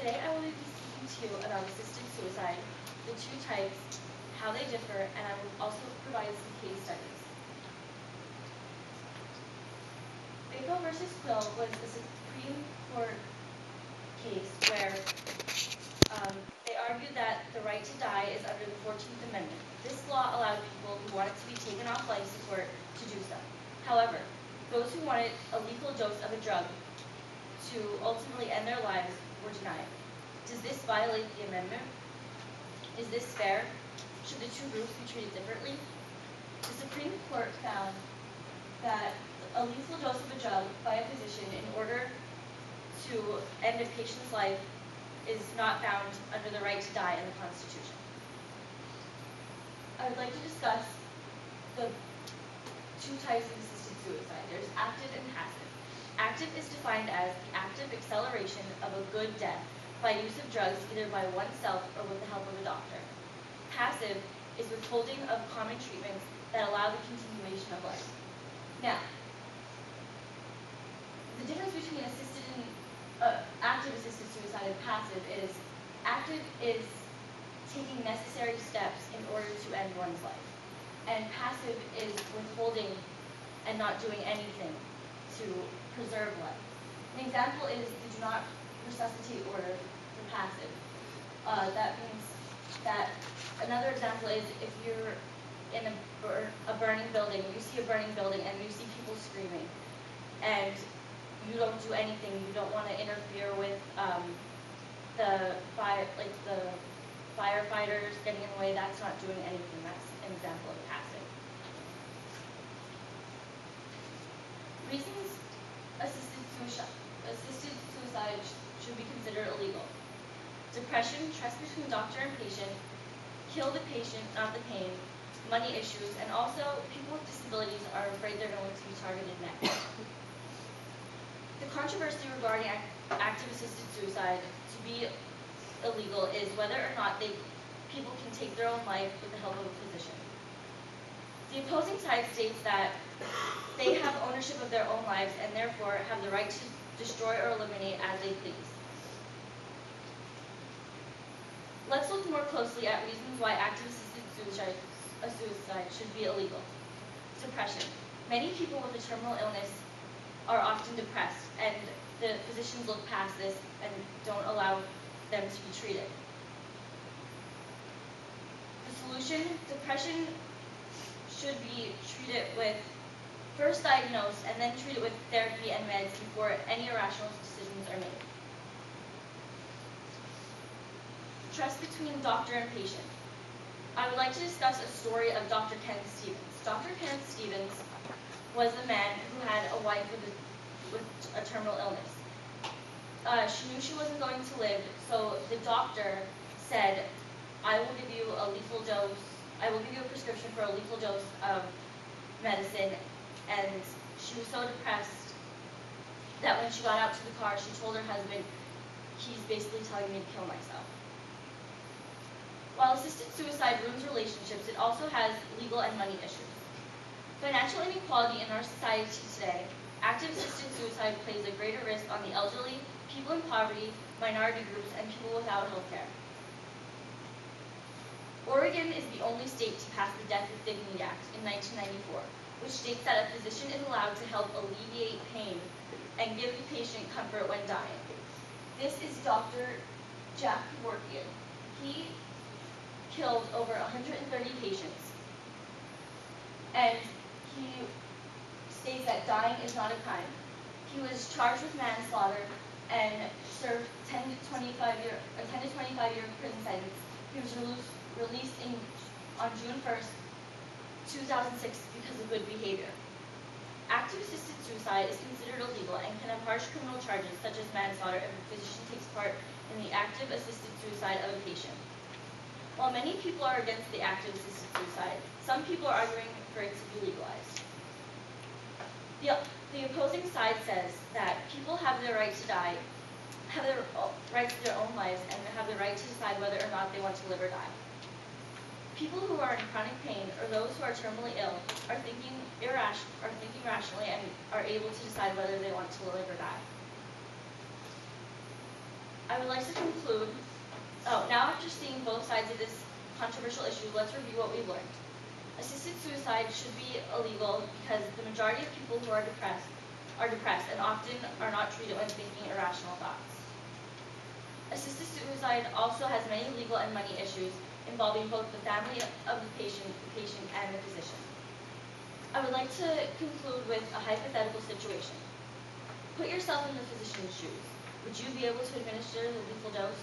Today I will be speaking to you about assisted suicide, the two types, how they differ, and I will also provide some case studies. Baco versus Quill was a Supreme Court case where they argued that the right to die is under the 14th Amendment. This law allowed people who wanted to be taken off life support to do so. However, those who wanted a lethal dose of a drug to ultimately end their lives were denied. Does this violate the amendment? Is this fair? Should the two groups be treated differently? The Supreme Court found that a lethal dose of a drug by a physician in order to end a patient's life is not found under the right to die in the Constitution. I would like to discuss the two types of assisted suicide. There's active and passive. Active is defined as the active acceleration of a good death by use of drugs either by oneself or with the help of a doctor. Passive is withholding of common treatments that allow the continuation of life. Now, the difference between active assisted suicide and passive is active is taking necessary steps in order to end one's life, and passive is withholding and not doing anything to preserve life. An example is the do not resuscitate order for passive. That means that another example is if you're in a burning building, you see a burning building and you see people screaming, and you don't do anything. You don't want to interfere with the firefighters getting in the way. That's not doing anything. That's an example of passive. Reasons assisted suicide should be considered illegal. Depression, trust between doctor and patient, kill the patient, not the pain, money issues, and also people with disabilities are afraid they're going to be targeted next. The controversy regarding active assisted suicide to be illegal is whether or not people can take their own life with the help of a physician. The opposing side states that they have ownership of their own lives and therefore have the right to destroy or eliminate as they please. Let's look more closely at reasons why active assisted suicide should be illegal. Suppression. Many people with a terminal illness are often depressed, and the physicians look past this and don't allow them to be treated. The solution, depression should be treated with first diagnosed and then treated with therapy and meds before any irrational decisions are made. Trust between doctor and patient. I would like to discuss a story of Dr. Kenneth Stevens. Dr. Kenneth Stevens was a man who had a wife with a terminal illness. She knew she wasn't going to live, so the doctor said, I will give you a prescription for a lethal dose of medicine, and she was so depressed that when she got out to the car, she told her husband, he's basically telling me to kill myself. While assisted suicide ruins relationships, it also has legal and money issues. Financial inequality in our society today, active assisted suicide plays a greater risk on the elderly, people in poverty, minority groups, and people without health care. Oregon is the only state to pass the Death with Dignity Act in 1994, which states that a physician is allowed to help alleviate pain and give the patient comfort when dying. This is Dr. Jack Workian. He killed over 130 patients, and he states that dying is not a crime. He was charged with manslaughter and served a 10 to 25 year prison sentence. He was released on June 1st, 2006 because of good behavior. Active assisted suicide is considered illegal and can have harsh criminal charges such as manslaughter if a physician takes part in the active assisted suicide of a patient. While many people are against the active assisted suicide, some people are arguing for it to be legalized. The opposing side says that people have the right to die, have the right to their own lives, and have the right to decide whether or not they want to live or die. People who are in chronic pain or those who are terminally ill are thinking rationally and are able to decide whether they want to live or die. I would like to conclude. Now after seeing both sides of this controversial issue, let's review what we've learned. Assisted suicide should be illegal because the majority of people who are depressed and often are not treated when thinking irrational thoughts. Assisted suicide also has many legal and money issues involving both the family of the patient and the physician. I would like to conclude with a hypothetical situation. Put yourself in the physician's shoes. Would you be able to administer the lethal dose?